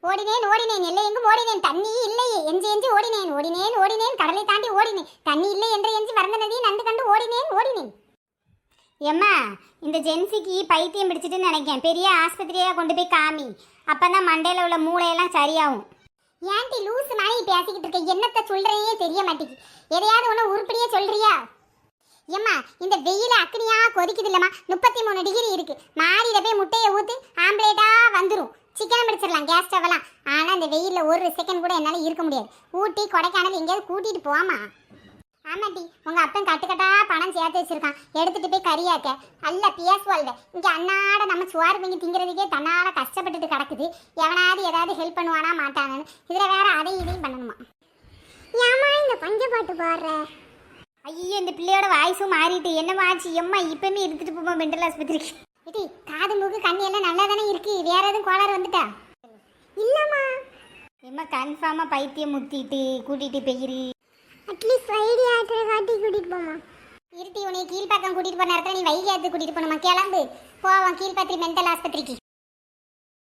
ஓடினேன் ஓடினேன் எல்லை எங்கும் ஓடினேன் தண்ணி இல்லையே எஞ்சி எஞ்சி ஓடினேன் ஓடினேன் ஓடினேன் கடலை தாண்டி ஓடினேன் தண்ணி இல்லை என்று எஞ்சி வறந்த நதியை நண்டு கண்டு ஓடினேன் ஓடினேன். எம்மா, இந்த ஜென்சிக்கு பைத்தியம் பிடிச்சிட்டுன்னு நினைக்கேன். பெரிய ஆஸ்பத்திரியாக கொண்டு போய் காமி, அப்பதான் மண்டையில் உள்ள மூளையெல்லாம் சரியாகும். ஏன்டி லூஸ் மாதிரி பேசிக்கிட்டு இருக்க? என்னத்தை சொல்றேனே தெரிய மாட்டேங்குது. எதையாவது ஒன்று உருப்படியே சொல்றியா? ஏம்மா, இந்த வெயில அக்னியா கொதிக்குது இல்லம்மா. 33 டிகிரி இருக்கு. மாடியில போய் முட்டையை ஊத்து, ஆம்லேட்டா வந்துடும். சிக்கன் பிடிச்சிடலாம் கேஸ் ஸ்டவ்லாம். ஆனால் இந்த வெயிலில் ஒரு செகண்ட் கூட என்னால் இருக்க முடியாது. ஊட்டி கொடைக்கானல் எங்கேயாவது கூட்டிகிட்டு போமா. ஆமாட்டி, உங்கள் அப்பன் கட்டுக்கட்டா பணம் சேர்த்து வச்சிருக்கான். எடுத்துகிட்டு போய் கறியாக்க அல்ல பேசுவாள்ட. இங்கே அன்னாட நம்ம சுவார் பண்ணி திங்கிறதுக்கே தன்னால் கஷ்டப்பட்டுட்டு கிடக்குது. எவனாவது ஏதாவது ஹெல்ப் பண்ணுவானா மாட்டானு. இதில் வேற அதையும் இதையும் பண்ணணுமா? ஏமா இந்த பஞ்ச பாட்டு பாடுற? ஐயோ, இந்த பிள்ளையோட வாய்ஸும் மாறிட்டு என்னமா ஆச்சு? எம்மா இப்பவுமே எடுத்துகிட்டு போமா மென்டல் ஆஸ்பத்திரிக்கு. ஏடி, காது மூக்கு கண்ணு எல்லாம் நல்லா தானே இருக்கு. வேற எதுவும் கோளாறு வந்துட்டா? இல்லம்மா. எம்மா கன்ஃபார்மாக பைத்தியம் முத்திட்டு கூட்டிகிட்டு போயிரு. அட்லீஸ்ட் வைகை ஆற்றை காட்டி கூட்டிகிட்டு போமா. இருட்டி, உன்னை கீழ்ப்பாக்கம் கூட்டிகிட்டு போன நேரத்தில் நீ வைகை ஆற்று கூட்டிகிட்டு போனோமா? கிளம்பு போவோம் கீழ்பாத்திரி மென்டல் ஆஸ்பத்திரிக்கு.